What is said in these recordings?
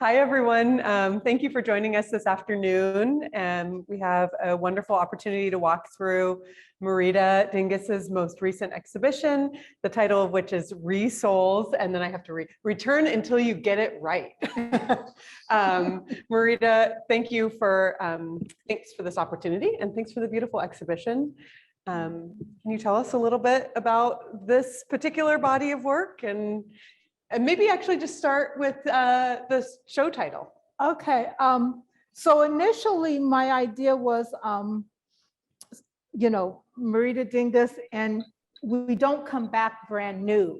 Hi, everyone. Thank you for joining us this afternoon. We have a wonderful opportunity to walk through Marita Dingus's most recent exhibition, the title of which is Re-Souls, and then I have to return until you get it right. Marita, thank you for, thanks for this opportunity and thanks for the beautiful exhibition. Can you tell us a little bit about this particular body of work and maybe actually just start with the show title? Okay, so initially my idea was, Marita Dingus and we don't come back brand new.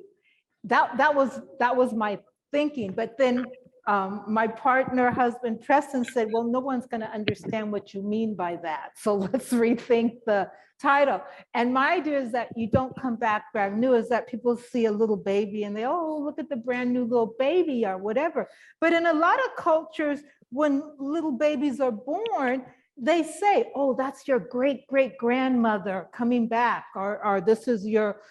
That was my thinking, but then my partner, husband Preston said, well, no one's going to understand what you mean by that. So let's rethink the title. And my idea is that you don't come back brand new, is that people see a little baby and they, oh, look at the brand new little baby or whatever. But in a lot of cultures, when little babies are born, they say, oh, that's your great-great-grandmother coming back, or this is your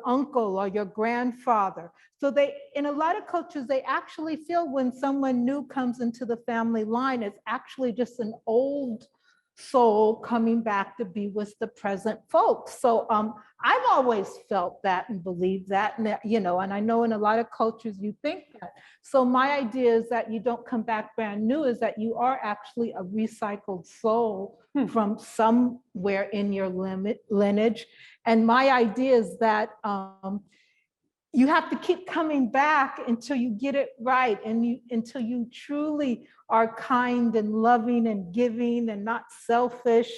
uncle or your grandfather. So they, in a lot of cultures, they actually feel when someone new comes into the family line, it's actually just an old soul coming back to be with the present folks. So I've always felt that and believed that, and and I know in a lot of cultures you think that. So my idea is that you don't come back brand new, is that you are actually a recycled soul from somewhere in your lineage. And my idea is that you have to keep coming back until you get it right, and until you truly are kind and loving and giving and not selfish.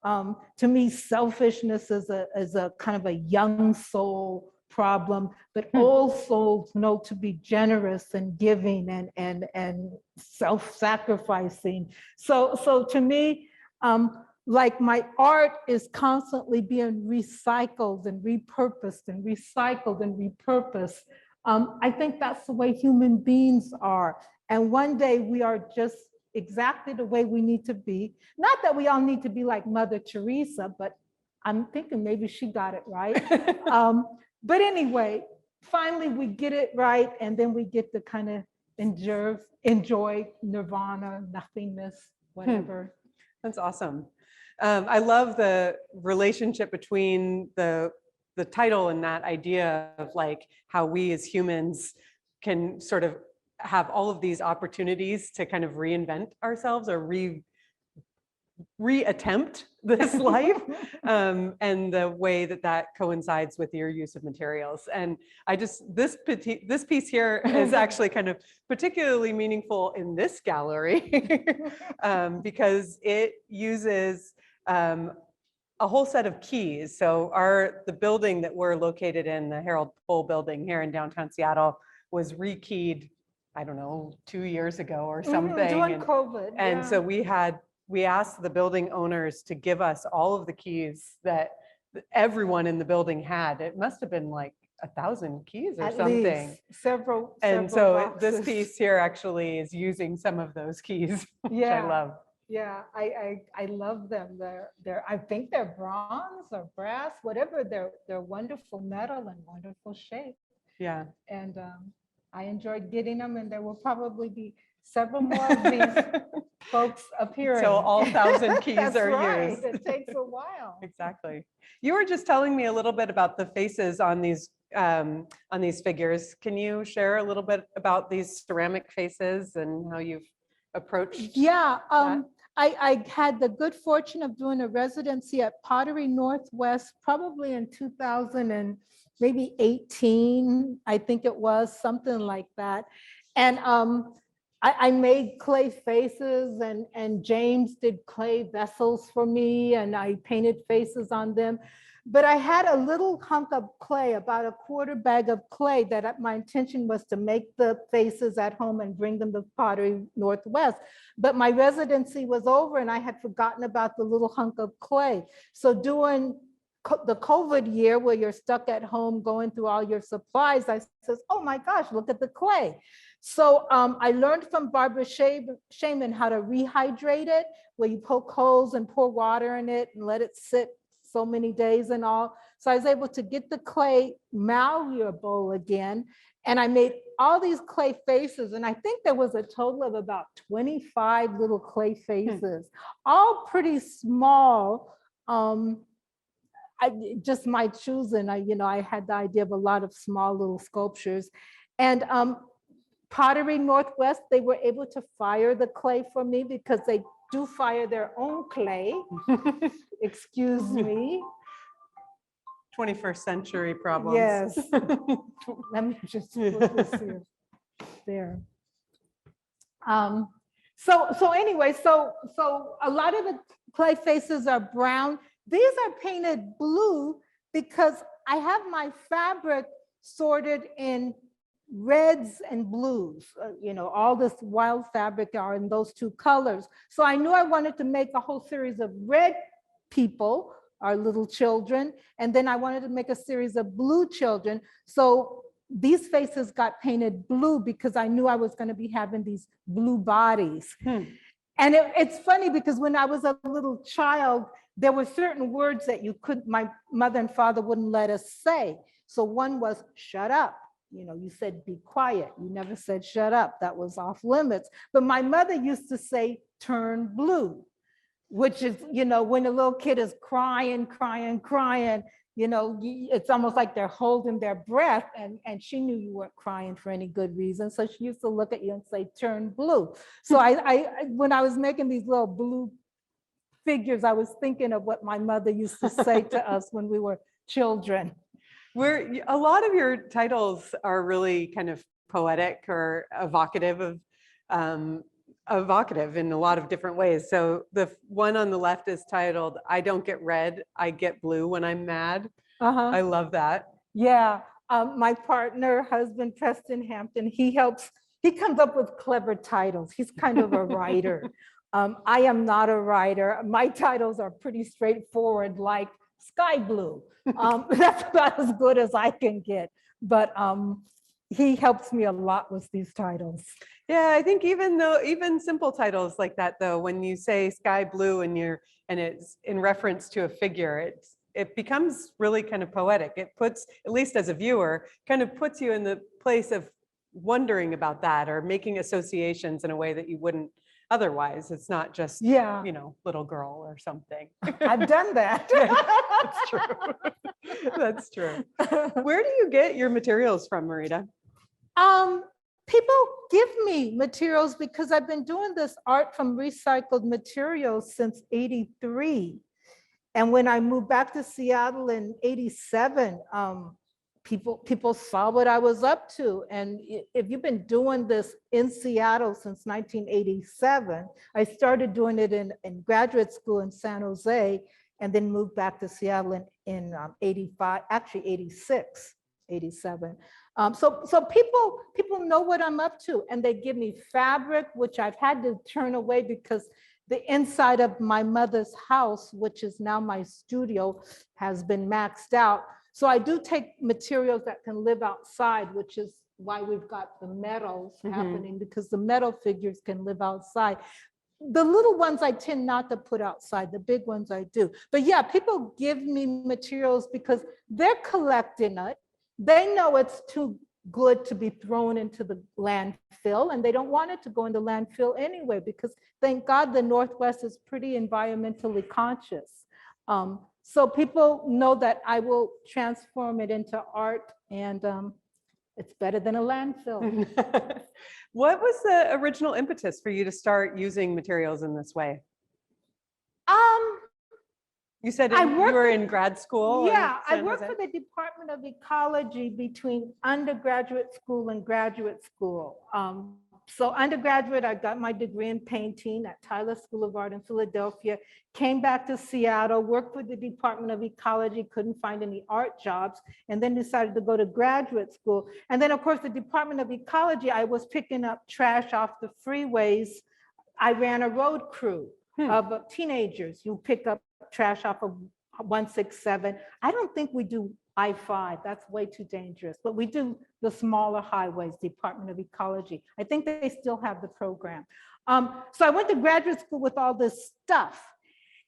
To me, selfishness is a kind of a young soul problem, but all souls know to be generous and giving and self-sacrificing. So to me, like my art is constantly being recycled and repurposed and recycled and repurposed. I think that's the way human beings are. And one day we are just exactly the way we need to be. Not that we all need to be like Mother Teresa, but I'm thinking maybe she got it right. But anyway, finally we get it right, and then we get to kind of enjoy nirvana, nothingness, whatever. That's awesome. I love the relationship between the title and that idea of like how we as humans can sort of have all of these opportunities to kind of reinvent ourselves or re-attempt this life, and the way that coincides with your use of materials. And this piece here is actually kind of particularly meaningful in this gallery because it uses a whole set of keys. So the building that we're located in, the Harold Pohl building here in downtown Seattle, was rekeyed, I don't know, 2 years ago or something. During COVID. And so we asked the building owners to give us all of the keys that everyone in the building had. It must have been like 1,000 keys or At something. Least several So boxes. this piece here actually is using some of those keys, which I love. Yeah, I love them. I think they're bronze or brass, whatever. They're wonderful metal and wonderful shape. Yeah. And I enjoyed getting them, and there will probably be several more of these folks appearing. So all 1,000 keys That's are right. used. It takes a while. Exactly. You were just telling me a little bit about the faces on these figures. Can you share a little bit about these ceramic faces and how you've approached? Yeah. I had the good fortune of doing a residency at Pottery Northwest, probably in 2000 and maybe 18, I think it was, something like that. And I made clay faces, and James did clay vessels for me, and I painted faces on them. But I had a little hunk of clay, about a quarter bag of clay, that my intention was to make the faces at home and bring them to Pottery Northwest. But my residency was over and I had forgotten about the little hunk of clay. So during the COVID year, where you're stuck at home going through all your supplies, I says, oh my gosh, look at the clay. So I learned from Barbara Shaman how to rehydrate it, where you poke holes and pour water in it and let it sit so many days and all. So I was able to get the clay malleable again. And I made all these clay faces, and I think there was a total of about 25 little clay faces, all pretty small. Just my choosing. I had the idea of a lot of small little sculptures. And Pottery Northwest, they were able to fire the clay for me because they do fire their own clay. Excuse me. 21st century problems. Yes. Let me just put this here. There. So anyway, so a lot of the clay faces are brown. These are painted blue because I have my fabric sorted in reds and blues. All this wild fabric are in those two colors. So I knew I wanted to make a whole series of red people, our little children, and then I wanted to make a series of blue children. So these faces got painted blue because I knew I was going to be having these blue bodies. And it's funny because when I was a little child, there were certain words that my mother and father wouldn't let us say. So one was shut up. You said be quiet. You never said shut up. That was off limits. But my mother used to say turn blue, which is, when a little kid is crying, it's almost like they're holding their breath, and she knew you weren't crying for any good reason. So she used to look at you and say, turn blue. So when I was making these little blue figures, I was thinking of what my mother used to say to us when we were children. A lot of your titles are really kind of poetic or evocative in a lot of different ways. So the one on the left is titled, I don't get red, I get blue when I'm mad. I love that. Yeah. My partner, husband, Preston Hampton, he comes up with clever titles. He's kind of a writer. I am not a writer. My titles are pretty straightforward, like sky blue. That's about as good as I can get. But he helps me a lot with these titles. Yeah, I think even simple titles like that, though, when you say sky blue and it's in reference to a figure, it becomes really kind of poetic. It puts, at least as a viewer, kind of puts you in the place of wondering about that or making associations in a way that you wouldn't otherwise. It's not just, little girl or something. I've done that. That's true. That's true. Where do you get your materials from, Marita? People give me materials because I've been doing this art from recycled materials since '83. And when I moved back to Seattle in '87, people saw what I was up to. And if you've been doing this in Seattle since 1987, I started doing it in graduate school in San Jose, and then moved back to Seattle in 85, actually 86, 87. So people know what I'm up to, and they give me fabric, which I've had to turn away because the inside of my mother's house, which is now my studio, has been maxed out. So I do take materials that can live outside, which is why we've got the metals happening, because the metal figures can live outside. The little ones I tend not to put outside, the big ones I do. But yeah, people give me materials because they're collecting it. They know it's too good to be thrown into the landfill, and they don't want it to go into landfill anyway, because thank God the Northwest is pretty environmentally conscious. So people know that I will transform it into art, and it's better than a landfill. What was the original impetus for you to start using materials in this way? You said you were in grad school? Yeah, I worked for the Department of Ecology between undergraduate school and graduate school. So undergraduate, I got my degree in painting at Tyler School of Art in Philadelphia, came back to Seattle, worked with the Department of Ecology, couldn't find any art jobs, and then decided to go to graduate school. And then of course, the Department of Ecology, I was picking up trash off the freeways. I ran a road crew of teenagers. You pick up trash off of 167. I don't think we do I-5, that's way too dangerous, but we do the smaller highways, Department of Ecology. I think they still have the program. So I went to graduate school with all this stuff.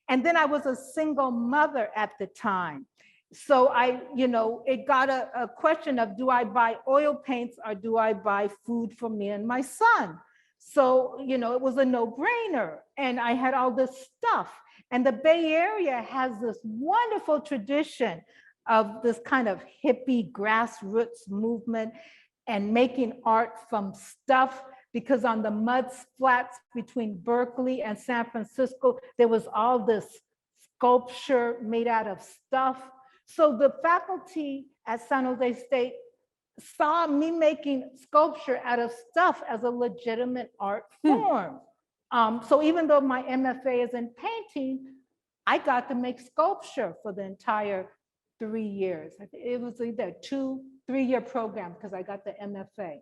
And then I was a single mother at the time. So it got a question of, do I buy oil paints or do I buy food for me and my son? So, it was a no-brainer. And I had all this stuff. And the Bay Area has this wonderful tradition of this kind of hippie grassroots movement and making art from stuff, because on the mud flats between Berkeley and San Francisco, there was all this sculpture made out of stuff. So the faculty at San Jose State saw me making sculpture out of stuff as a legitimate art form. So even though my MFA is in painting, I got to make sculpture for the entire 3 years. It was either 2-3 year program because I got the MFA.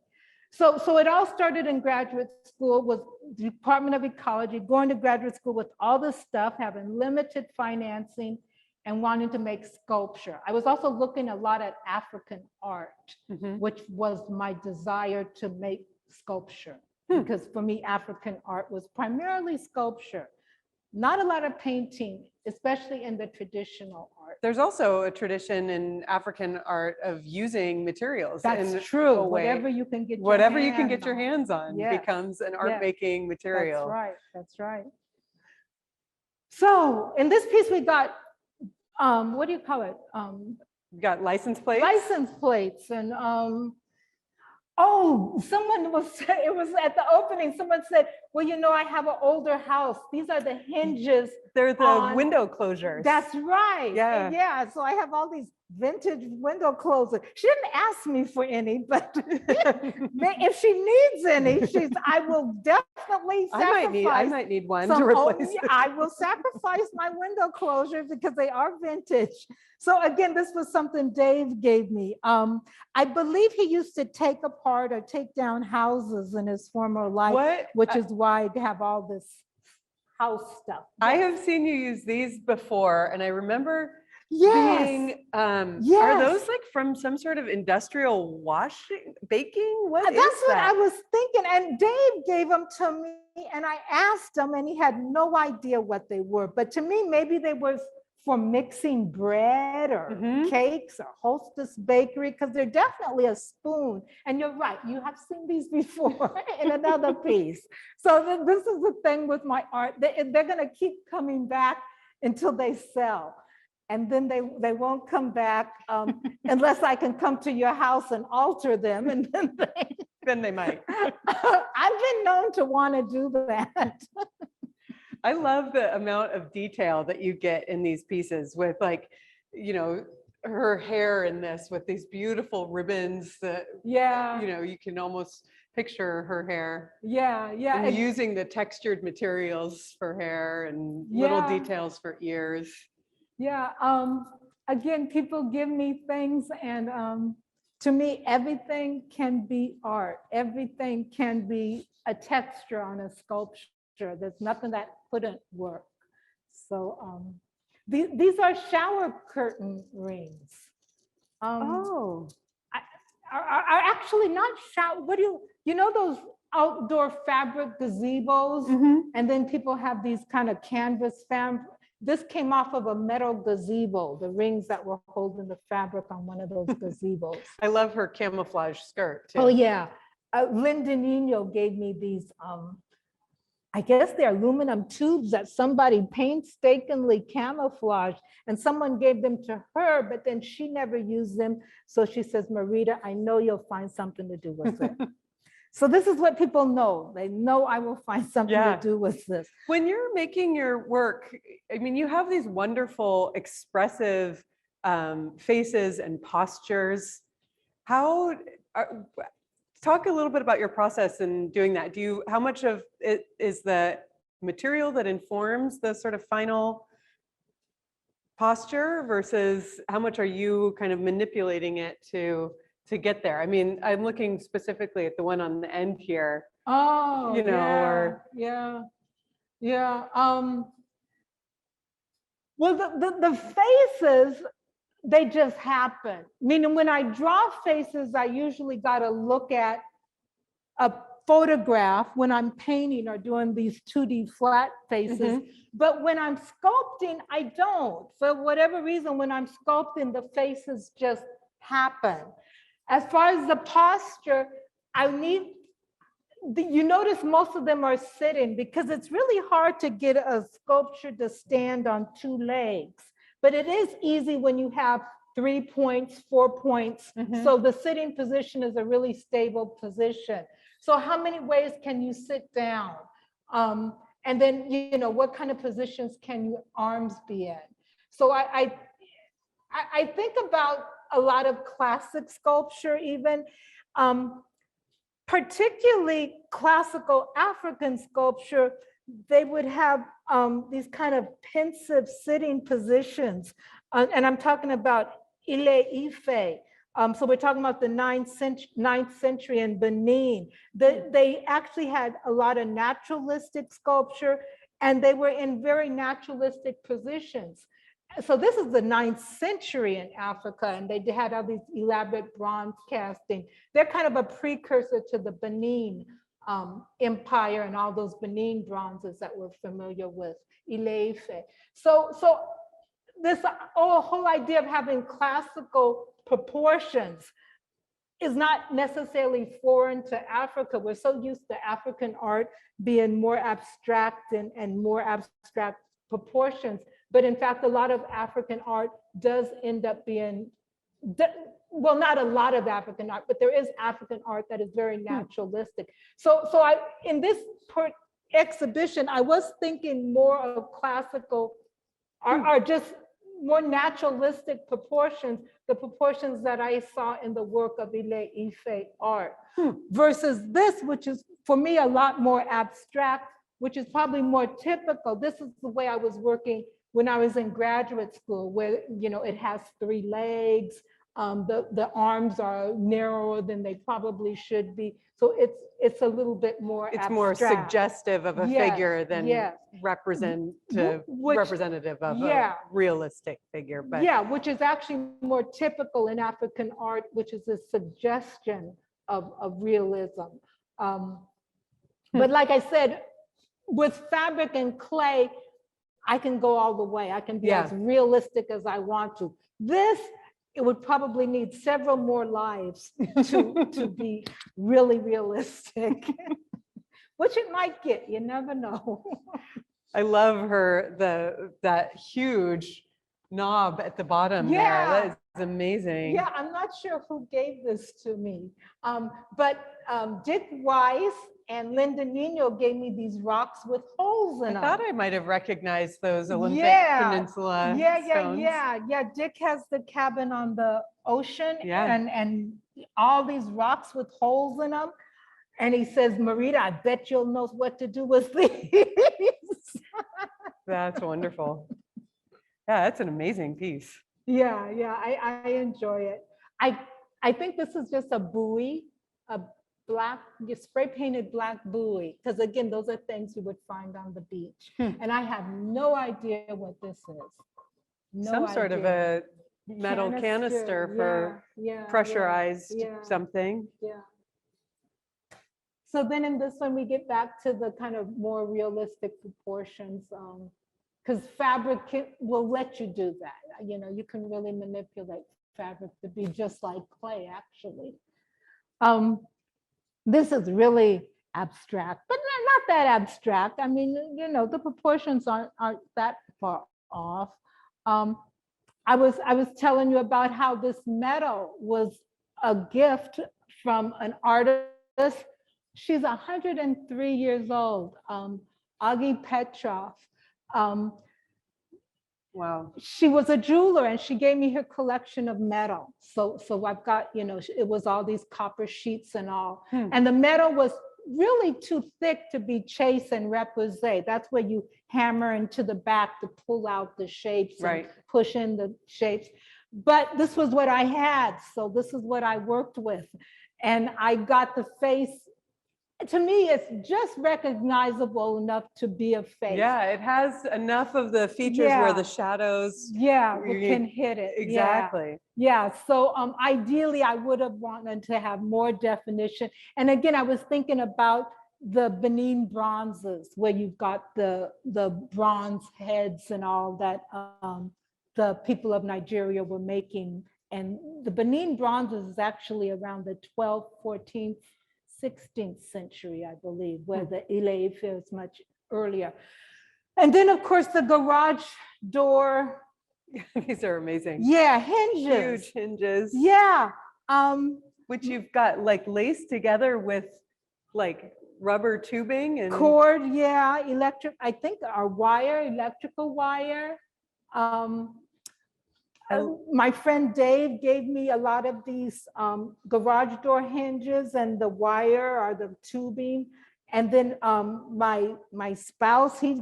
So it all started in graduate school with the Department of Ecology, going to graduate school with all this stuff, having limited financing and wanting to make sculpture. I was also looking a lot at African art, which was my desire to make sculpture. Because for me, African art was primarily sculpture, not a lot of painting, especially in the traditional art. There's also a tradition in African art of using materials. That's true. Whatever you can get your hands on becomes an art making material. That's right. That's right. So in this piece, we got, what do you call it? You got license plates? License plates. And someone it was at the opening, someone said, well, I have an older house. These are the hinges. They're the window closures. That's right. Yeah. Yeah. So I have all these vintage window closers. She didn't ask me for any, but if she needs any, I will definitely sacrifice. I might need one to replace it. I will sacrifice my window closures because they are vintage. So again, this was something Dave gave me. I believe he used to take apart or take down houses in his former life, which is why I have all this house stuff. I have seen you use these before, and I remember being, are those like from some sort of industrial baking? That's what I was thinking. And Dave gave them to me, and I asked him, and he had no idea what they were. But to me, maybe they were for mixing bread or cakes or Hostess Bakery, because they're definitely a spoon. And you're right, you have seen these before in another piece. So this is the thing with my art. They're gonna keep coming back until they sell. And then they won't come back unless I can come to your house and alter them. And then they might. I've been known to want to do that. I love the amount of detail that you get in these pieces with, like, her hair in this with these beautiful ribbons that, you can almost picture her hair. Yeah. And using the textured materials for hair and little details for ears. Yeah. Again, people give me things, and to me, everything can be art. Everything can be a texture on a sculpture. There's nothing that couldn't work. So these are shower curtain rings. Are actually not shower. What do those outdoor fabric gazebos? And then people have these kind of canvas This came off of a metal gazebo, the rings that were holding the fabric on one of those gazebos. I love her camouflage skirt too. Oh yeah. Linda Nino gave me these, I guess they're aluminum tubes that somebody painstakingly camouflaged, and someone gave them to her, but then she never used them. So she says, Marita, I know you'll find something to do with it. So this is what people know. They know I will find something to do with this. When you're making your work, I mean, you have these wonderful, expressive faces and postures. Talk a little bit about your process in doing that. How much of it is the material that informs the sort of final posture versus how much are you kind of manipulating it to get there? I mean, I'm looking specifically at the one on the end here. Oh, well, the faces, they just happen. Meaning when I draw faces, I usually got to look at photograph when I'm painting or doing these 2D flat faces. But when I'm sculpting, I don't. For whatever reason, when I'm sculpting, the faces just happen. As far as the posture, you notice most of them are sitting because it's really hard to get a sculpture to stand on 2 legs. But it is easy when you have 3 points, 4 points. So the sitting position is a really stable position. So how many ways can you sit down? And then, you know, what kind of positions can your arms be in? So I think about a lot of classic sculpture even, particularly classical African sculpture. They would have these kind of pensive sitting positions. And I'm talking about Ile Ife. So we're talking about the 9th century in Benin. They actually had a lot of naturalistic sculpture, and they were in very naturalistic positions. So this is the 9th century in Africa, and they had all these elaborate bronze casting. They're kind of a precursor to the Benin Empire and all those Benin bronzes that we're familiar with, Ile Ife. So this whole idea of having classical proportions is not necessarily foreign to Africa. We're so used to African art being more abstract and more abstract proportions. But in fact, a lot of African art does end up being, well, not a lot of African art, but there is African art that is very naturalistic. So in this exhibition, I was thinking more of classical are just more naturalistic proportions, the proportions that I saw in the work of Ile Ife art, versus this, which is for me a lot more abstract, which is probably more typical. This is the way I was working when I was in graduate school, where, you know, it has 3 legs, the arms are narrower than they probably should be. So it's a little bit more abstract. More suggestive of a figure than representative of a realistic figure. But which is actually more typical in African art, which is a suggestion of realism. But like I said, with fabric and clay, I can go all the way. I can be as realistic as I want to. This, it would probably need several more lives to be really realistic, which it might get, you never know. I love that huge knob at the bottom there. That is amazing. Yeah, I'm not sure who gave this to me, but Dick Wise and Linda Nino gave me these rocks with holes in them. I thought I might have recognized those Olympic Peninsula stones. Yeah. Dick has the cabin on the ocean and all these rocks with holes in them. And he says, Marita, I bet you'll know what to do with these. That's wonderful. Yeah, that's an amazing piece. Yeah, I enjoy it. I think this is just a buoy, a black, spray painted black buoy, because again, those are things you would find on the beach. And I have no idea what this is. Some sort of a metal canister for pressurized something. Yeah. So then in this one, we get back to the kind of more realistic proportions, because fabric will let you do that. You know, you can really manipulate fabric to be just like clay, actually. This is really abstract, but not that abstract. I mean, you know, the proportions aren't that far off. I was telling you about how this metal was a gift from an artist. She's 103 years old, Agi Petrov. Wow. She was a jeweler and she gave me her collection of metal. So I've got, you know, it was all these copper sheets and all. And the metal was really too thick to be chased and repoussé. That's where you hammer into the back to pull out the shapes and push in the shapes. But this was what I had. So this is what I worked with. And I got the face to me, it's just recognizable enough to be a face. Yeah, it has enough of the features where the shadows. Yeah, you- we can hit it. Exactly. Yeah. So ideally, I would have wanted to have more definition. And again, I was thinking about the Benin bronzes, where you've got the bronze heads and all that the people of Nigeria were making. And the Benin bronzes is actually around the 12th, 14th, 16th century, I believe, where the Ile Ife is much earlier. And then, of course, the garage door. These are amazing. Yeah, hinges. Huge hinges. Yeah. Which you've got like laced together with like rubber tubing and cord, yeah, electric, I think our wire, electrical wire. My friend Dave gave me a lot of these garage door hinges and the wire or the tubing. And then my spouse, he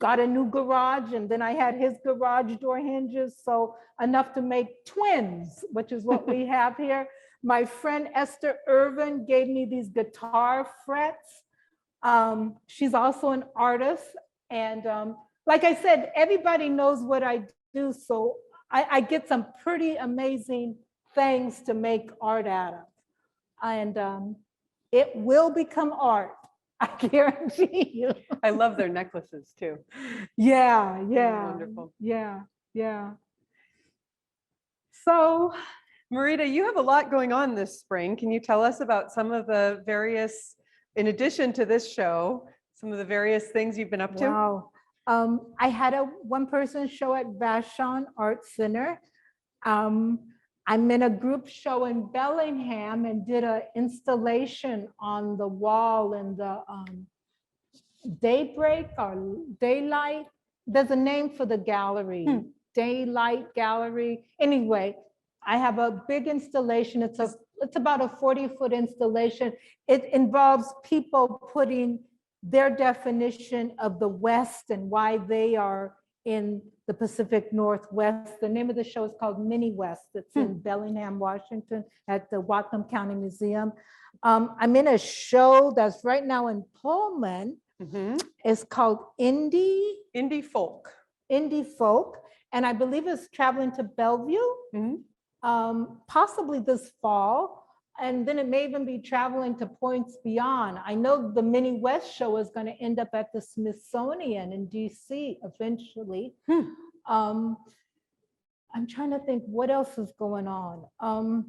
got a new garage, and then I had his garage door hinges, so enough to make twins, which is what we have here. My friend Esther Irvin gave me these guitar frets. She's also an artist, and like I said, everybody knows what I do, so I get some pretty amazing things to make art out of, and it will become art. I guarantee you. I love their necklaces too. Yeah, Wonderful. Yeah. So, Marita, you have a lot going on this spring. Can you tell us about some of the various, in addition to this show, some of the various things you've been up to? wow. I had a one-person show at Vashon Art Center. I'm in a group show in Bellingham and did an installation on the wall in the Daybreak or Daylight. There's a name for the gallery, Daylight Gallery. Anyway, I have a big installation. It's about a 40-foot installation. It involves people putting their definition of the West and why they are in the Pacific Northwest. The name of the show is called Mini West. It's in Bellingham, Washington, at the Whatcom County Museum. I'm in a show that's right now in Pullman. It's called Indie Folk. Indie Folk, and I believe it's traveling to Bellevue, possibly this fall. And then it may even be traveling to points beyond. I know the Mini West show is going to end up at the Smithsonian in DC eventually. I'm trying to think what else is going on.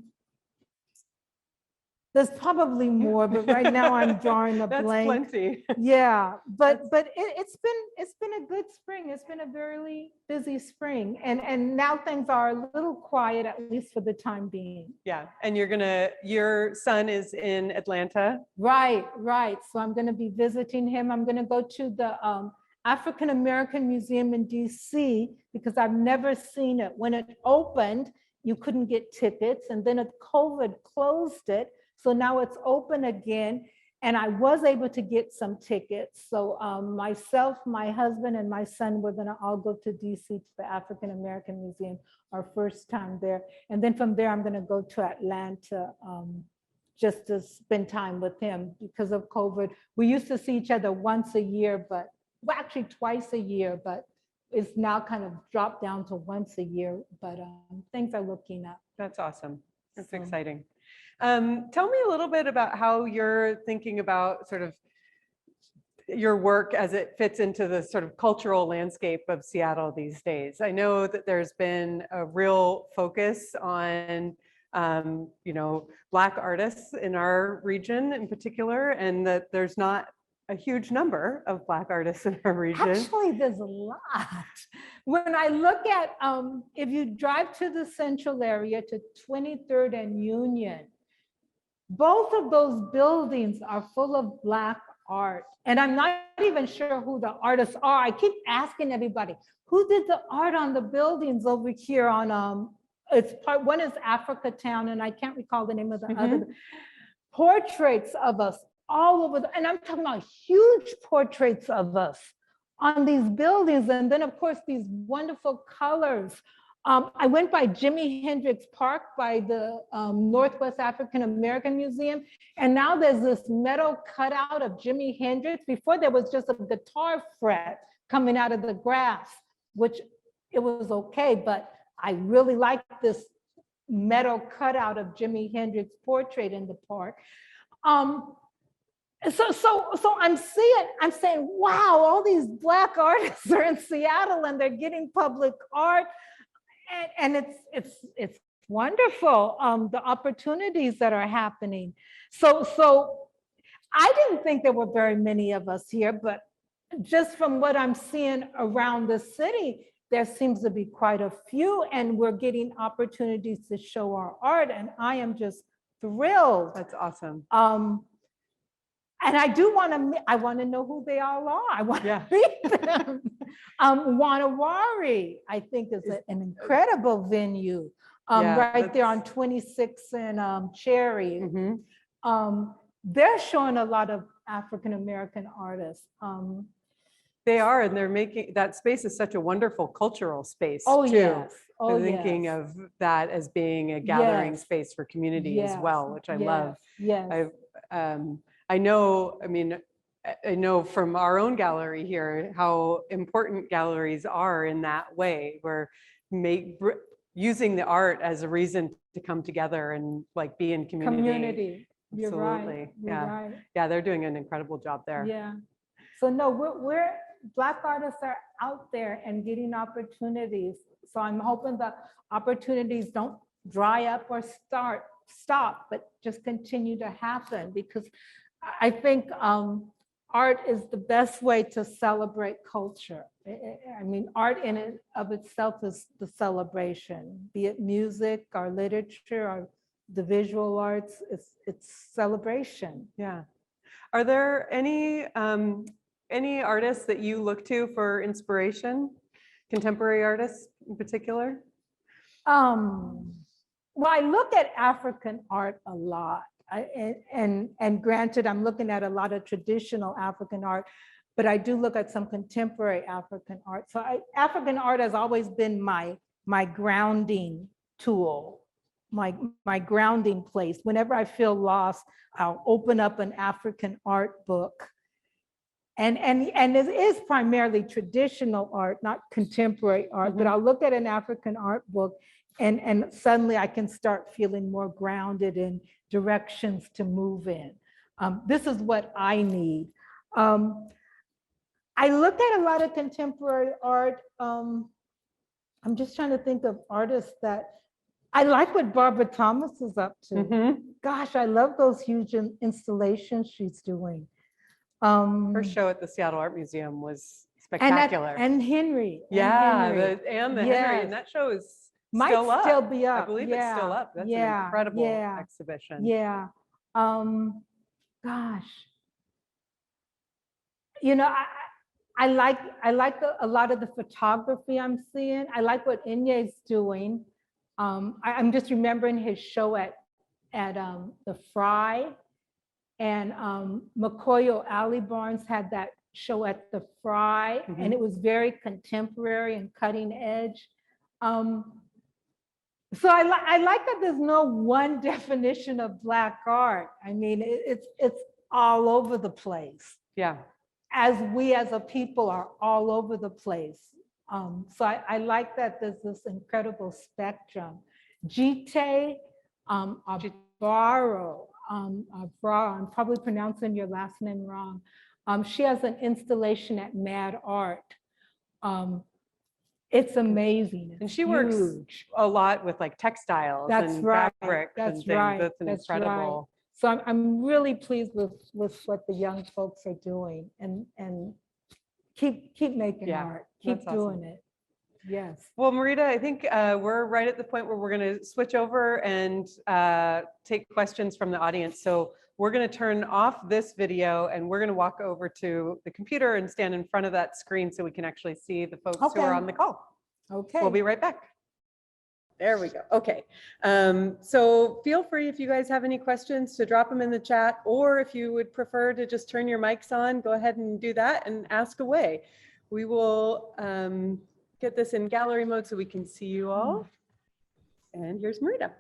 There's probably more, but right now I'm drawing a That's blank. plenty. Yeah, but it's been a good spring. It's been a very busy spring, and now things are a little quiet, at least for the time being. Yeah, and your son is in Atlanta. Right. So I'm gonna be visiting him. I'm gonna go to the African American Museum in DC because I've never seen it. When it opened, you couldn't get tickets, and then COVID closed it. So now it's open again, and I was able to get some tickets. So myself, my husband, and my son, we're gonna all go to DC to the African American Museum, our first time there. And then from there, I'm gonna go to Atlanta just to spend time with him because of COVID. We used to see each other once a year, well, actually twice a year, but it's now kind of dropped down to once a year, but things are looking up. That's awesome. That's So- exciting. Tell me a little bit about how you're thinking about sort of your work as it fits into the sort of cultural landscape of Seattle these days. I know that there's been a real focus on, Black artists in our region in particular, and that there's not a huge number of Black artists in our region. Actually, there's a lot. When I look at, if you drive to the central area to 23rd and Union, both of those buildings are full of Black art. And I'm not even sure who the artists are. I keep asking everybody, who did the art on the buildings over here on, one is Africa Town, and I can't recall the name of the other. Portraits of us all over, and I'm talking about huge portraits of us on these buildings. And then of course, these wonderful colors I went by Jimi Hendrix Park by the Northwest African American Museum. And now there's this metal cutout of Jimi Hendrix. Before there was just a guitar fret coming out of the grass, which it was okay, but I really liked this metal cutout of Jimi Hendrix portrait in the park. So I'm saying, wow, all these Black artists are in Seattle and they're getting public art. And it's wonderful, the opportunities that are happening. So I didn't think there were very many of us here, but just from what I'm seeing around the city, there seems to be quite a few, and we're getting opportunities to show our art, and I am just thrilled. That's awesome. And I want to know who they all are. I want Yeah. to meet them. Wanawari, I think, is an incredible venue, Yeah, right there on 26 and Cherry. Mhm. They're showing a lot of African-American artists. They are, and they're making, that space is such a wonderful cultural space Oh, too. yes. Oh, I'm thinking yes. of that as being a gathering Yes. space for community as Yes. well, which I love. Yes. I know, I mean, I know from our own gallery here how important galleries are in that way. We're using the art as a reason to come together and like be in community. You're Absolutely. right. You're Yeah. right. Yeah, they're doing an incredible job there. Yeah. So no, we're Black artists are out there and getting opportunities. So I'm hoping the opportunities don't dry up or stop, but just continue to happen, because I think art is the best way to celebrate culture. I mean, art in and of itself is the celebration, be it music or literature or the visual arts, it's celebration. Yeah. Are there any artists that you look to for inspiration? Contemporary artists in particular? Well, I look at African art a lot. And granted, I'm looking at a lot of traditional African art, but I do look at some contemporary African art. So African art has always been my grounding tool, my grounding place. Whenever I feel lost, I'll open up an African art book. And it is primarily traditional art, not contemporary art, but I'll look at an African art book and suddenly I can start feeling more grounded in directions to move in. This is what I need. I look at a lot of contemporary art. I'm just trying to think of artists that I like what Barbara Thomas is up to. Gosh, I love those huge installations she's doing. Her show at the Seattle Art Museum was spectacular. And Henry. Yeah, Henry. Henry, and that show is Might still up. still be up. I believe it's still up. That's an incredible exhibition. Yeah. Gosh. You know, I like a lot of the photography I'm seeing. I like what Inye's doing. I'm just remembering his show at the Fry, and Makoyo Ali Barnes had that show at the Fry, and it was very contemporary and cutting edge. So I like that there's no one definition of Black art. I mean, it's all over the place. Yeah. As we as a people are all over the place. So I like that there's this incredible spectrum. Jite Abaro, I'm probably pronouncing your last name wrong. She has an installation at Mad Art. It's amazing. It's and she works a lot with like textiles and fabric and things. That's an incredible. So I'm really pleased with what the young folks are doing, and keep making art, keep doing it. Yes. Well, Marita, I think we're right at the point where we're going to switch over and take questions from the audience. So we're going to turn off this video and we're going to walk over to the computer and stand in front of that screen so we can actually see the folks who are on the call. Okay. We'll be right back. There we go. Okay. So feel free, if you guys have any questions, to drop them in the chat, or if you would prefer to just turn your mics on, go ahead and do that and ask away. We will get this in gallery mode so we can see you all. And here's Marita.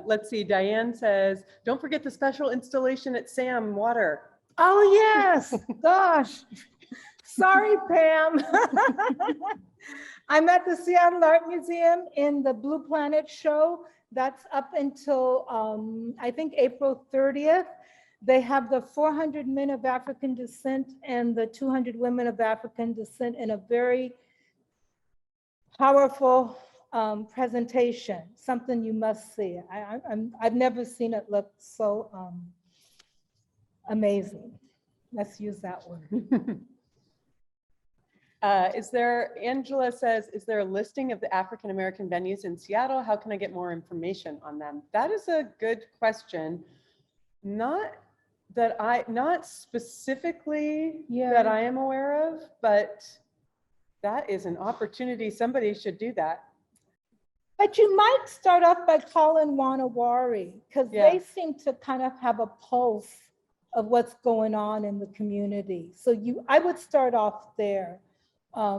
Let's see, Diane says, don't forget the special installation at Sam Water. Oh, yes, gosh. Sorry, Pam. I'm at the Seattle Art Museum in the Blue Planet show. That's up until, I think, April 30th. They have the 400 men of African descent and the 200 women of African descent in a very powerful presentation, something you must see. I've never seen it look so amazing. Let's use that word. Angela says, is there a listing of the African-American venues in Seattle? How can I get more information on them? That is a good question. Not specifically that I am aware of, but that is an opportunity. Somebody should do that. But you might start off by calling Wanawari, because they seem to kind of have a pulse of what's going on in the community. So I would start off there. I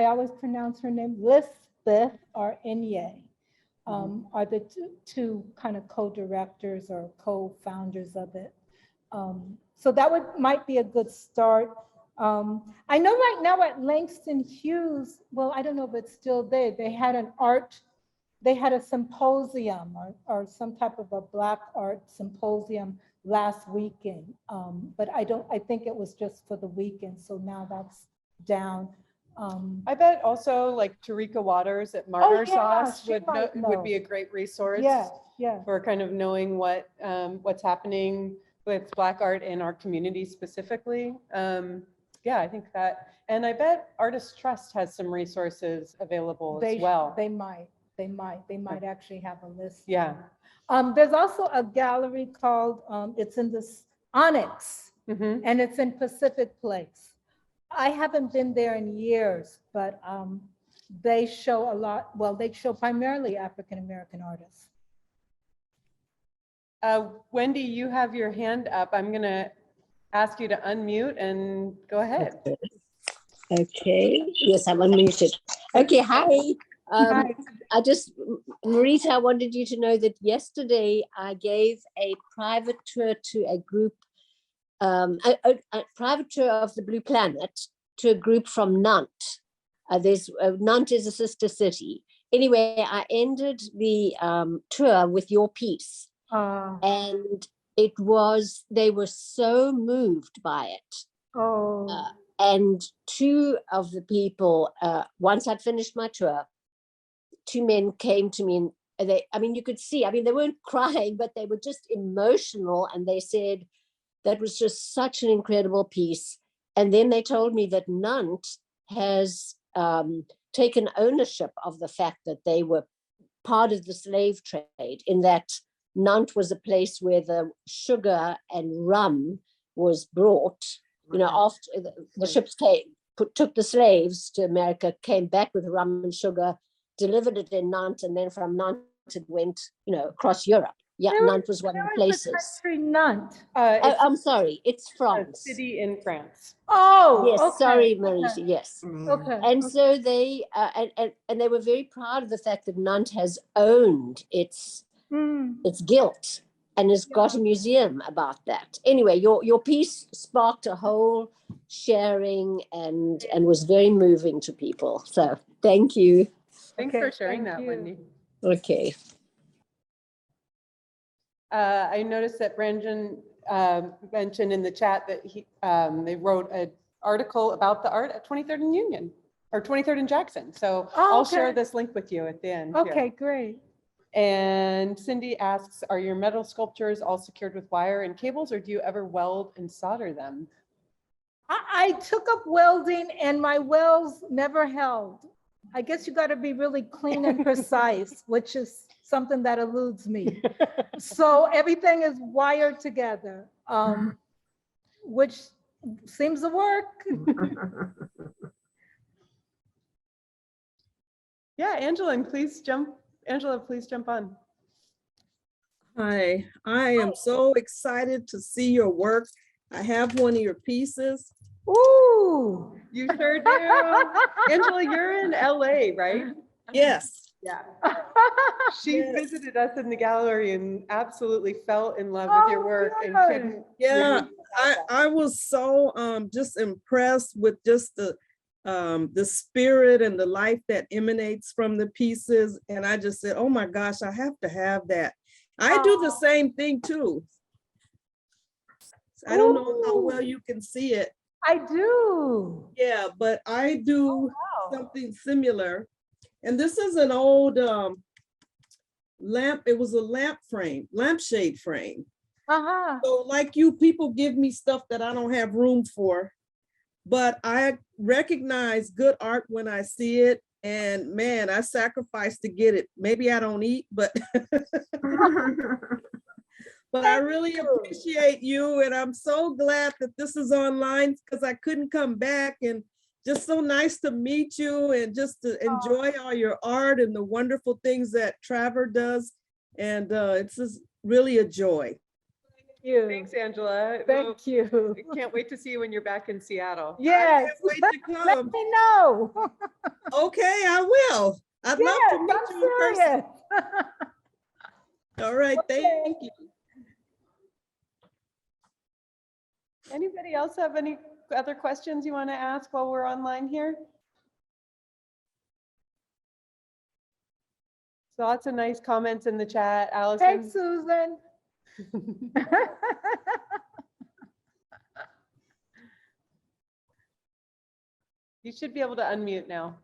always pronounce her name, Lisbeth or Inye, are the two kind of co-directors or co-founders of it. So that might be a good start. I know right now at Langston Hughes, well, I don't know if it's still there, they had a symposium or some type of a Black art symposium last weekend. But I think it was just for the weekend. So now that's down. I bet also like Tarika Waters at Martyr Sauce would be a great resource for kind of knowing what's happening with Black art in our community specifically. Yeah, I think that, and I bet Artist Trust has some resources available as well. They might actually have a list. Yeah. There's also a gallery called, it's in this Onyx, and it's in Pacific Place. I haven't been there in years, but they show a lot, well, they show primarily African-American artists. Wendy, you have your hand up. I'm gonna ask you to unmute and go ahead. Okay, yes, I'm unmuted. Okay, hi. Marita, I wanted you to know that yesterday I gave a private tour to a group, a private tour of the Blue Planet to a group from Nantes. Nantes is a sister city. Anyway, I ended the tour with your piece. And they were so moved by it. And two of the people, once I'd finished my tour, two men came to me and you could see, they weren't crying, but they were just emotional. And they said, that was just such an incredible piece. And then they told me that Nantes has taken ownership of the fact that they were part of the slave trade, in that Nantes was a place where the sugar and rum was brought, after the ships took the slaves to America, came back with rum and sugar, delivered it in Nantes, and then from Nantes it went, across Europe. Yeah, Nantes was one of the places. Country Nantes. I'm sorry, it's France. A city in France. Oh, yes, okay. Sorry, Marita, yes. Okay. And so they, and they were very proud of the fact that Nantes has owned its guilt and has got a museum about that. Anyway, your piece sparked a whole sharing and was very moving to people. So thank you. Thanks for sharing that, Wendy. Okay. I noticed that Brandon mentioned in the chat that they wrote an article about the art at 23rd and Union, or 23rd and Jackson. So I'll share this link with you at the end. Okay, great. And Cindy asks, are your metal sculptures all secured with wire and cables, or do you ever weld and solder them? I took up welding and my welds never held. I guess you got to be really clean and precise, which is something that eludes me. So everything is wired together, which seems to work. Yeah, Angela, please jump on. Hi, I am so excited to see your work. I have one of your pieces Ooh. You sure do. Angela, you're in LA, right? Yes. Yeah. She Yes. visited us in the gallery and absolutely fell in love with your Oh, work and good. couldn't. Yeah, really stop that. I was so just impressed with just the spirit and the life that emanates from the pieces. And I just said, oh my gosh, I have to have that. I do the Aw. same thing too. I don't know how well Ooh. you can see it. I do. Yeah, but I do Wow. something similar. And this is an old lamp. It was a lampshade frame. Uh-huh. So like you, people give me stuff that I don't have room for, but I recognize good art when I see it. And man, I sacrifice to get it. Maybe I don't eat, but but I really appreciate you. And I'm so glad that this is online because I couldn't come back, and just so nice to meet you and just to enjoy all your art and the wonderful things that Traver does. And it's just really a joy. You. Thanks, Angela. Thank you. I can't wait to see you when you're back in Seattle. Yes. I can't wait to Let come. me know. Okay, I will. I'd love Yes, to meet I'm you in person. serious. All right, thank you. Anybody else have any other questions you want to ask while we're online here? So lots of nice comments in the chat, Allison. Thanks, Susan. You should be able to unmute now.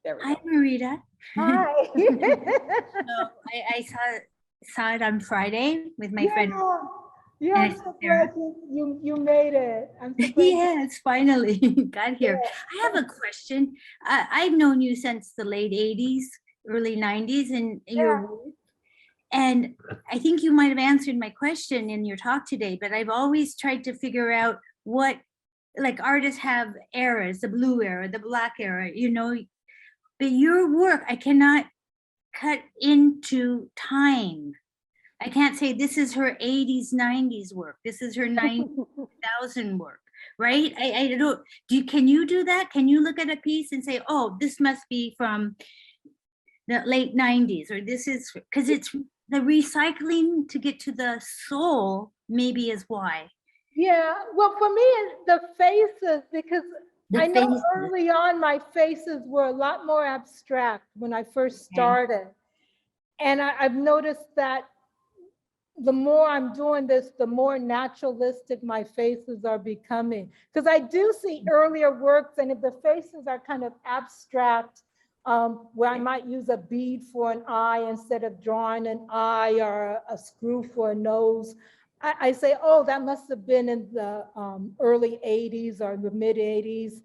There we Hi, go. Marita. Hi. So I saw it on Friday with my friend. Yeah, I'm so glad you made it. I'm so glad. Yes, finally got here. I have a question. I've known you since the late 80s, early 90s, and your work. And I think you might have answered my question in your talk today, but I've always tried to figure out what, like, artists have eras, the blue era, the black era, you know, but your work, I cannot cut into time. I can't say this is her 80s, 90s work. This is her 90,000 work, right? I don't, can you do that? Can you look at a piece and say, oh, this must be from the late 90s, or this is, because it's the recycling to get to the soul, maybe is why. Yeah, well, for me, it's the faces, because The I know faces. early on my faces were a lot more abstract when I first started. And I've noticed that the more I'm doing this, the more naturalistic my faces are becoming. Because I do see earlier works, and if the faces are kind of abstract, where I might use a bead for an eye instead of drawing an eye, or a screw for a nose, I say, oh, that must have been in the early 80s or the mid 80s.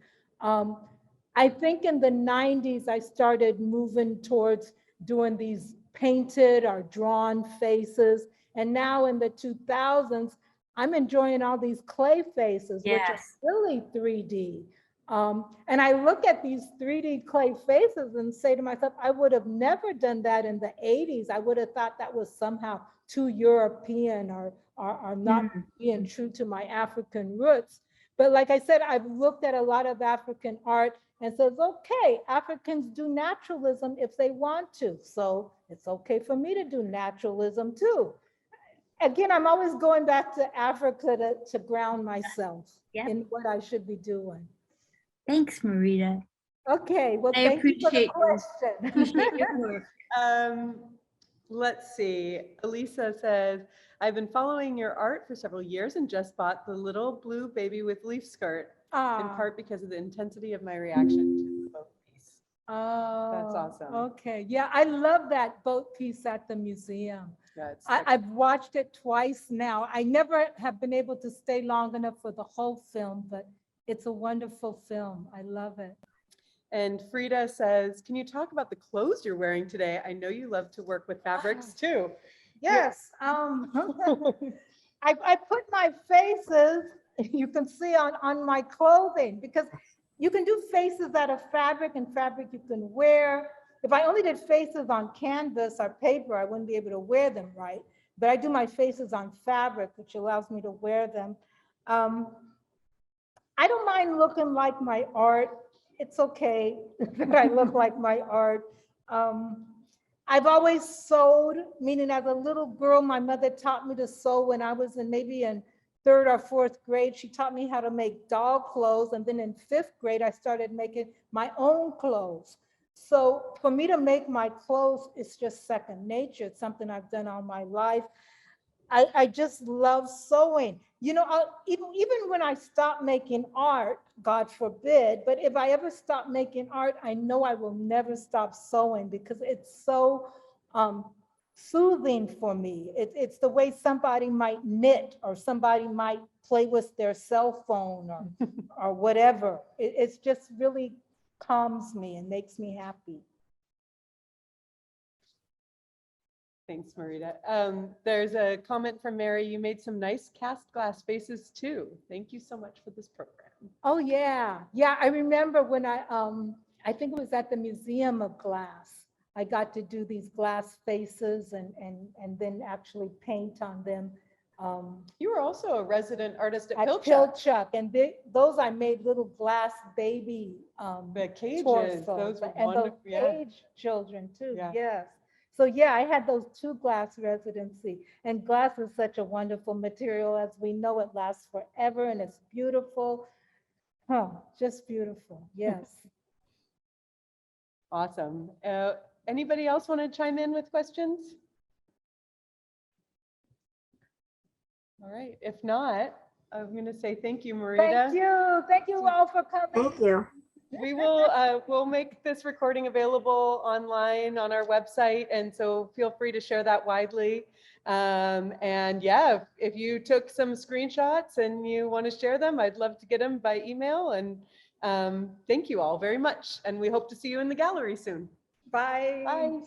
I think in the 90s, I started moving towards doing these painted or drawn faces. And now in the 2000s, I'm enjoying all these clay faces, which are really 3D. And I look at these 3D clay faces and say to myself, I would have never done that in the 80s. I would have thought that was somehow too European, or not being true to my African roots. But like I said, I've looked at a lot of African art and says, okay, Africans do naturalism if they want to. So it's okay for me to do naturalism too. Again, I'm always going back to Africa to ground myself in what I should be doing. Thanks, Marita. Okay, well, I thank you for the appreciate question. Appreciate your work. Let's see. Elisa says, I've been following your art for several years and just bought the little blue baby with leaf skirt, in part because of the intensity of my reaction to the boat piece. Oh, That's awesome. Okay, yeah, I love that boat piece at the museum. I've watched it twice now. I never have been able to stay long enough for the whole film, but it's a wonderful film. I love it. And Frida says, can you talk about the clothes you're wearing today? I know you love to work with fabrics too. Yes. I put my faces, you can see on my clothing, because you can do faces out of fabric, and fabric you can wear. If I only did faces on canvas or paper, I wouldn't be able to wear them right. But I do my faces on fabric, which allows me to wear them. I don't mind looking like my art. It's okay that I look like my art. I've always sewed, meaning as a little girl, my mother taught me to sew when I was maybe in third or fourth grade. She taught me how to make doll clothes. And then in fifth grade, I started making my own clothes. So for me to make my clothes, it's just second nature. It's something I've done all my life. I just love sewing. You know, even when I stop making art, God forbid, but if I ever stop making art, I know I will never stop sewing because it's so soothing for me. It's the way somebody might knit or somebody might play with their cell phone or whatever. It's just really calms me and makes me happy. Thanks, Marita. There's a comment from Mary. You made some nice cast glass faces too. Thank you so much for this program. Oh, yeah. Yeah, I remember when I think it was at the Museum of Glass. I got to do these glass faces and then actually paint on them. You were also a resident artist at At Pilchuck. Pilchuck, and those I made little glass baby The cages, torsos, those were and those wonderful. Yeah. cage children too. Yeah. Yes. So yeah, I had those two glass residency, and glass is such a wonderful material. As we know, it lasts forever and it's beautiful. Huh, just beautiful. Yes. Awesome. Anybody else want to chime in with questions? All right. If not, I'm going to say thank you, Marita. Thank you. Thank you all for coming. Thank you. We will we'll make this recording available online on our website, and so feel free to share that widely. And yeah, if you took some screenshots and you want to share them, I'd love to get them by email. And thank you all very much, and we hope to see you in the gallery soon. Bye. Bye.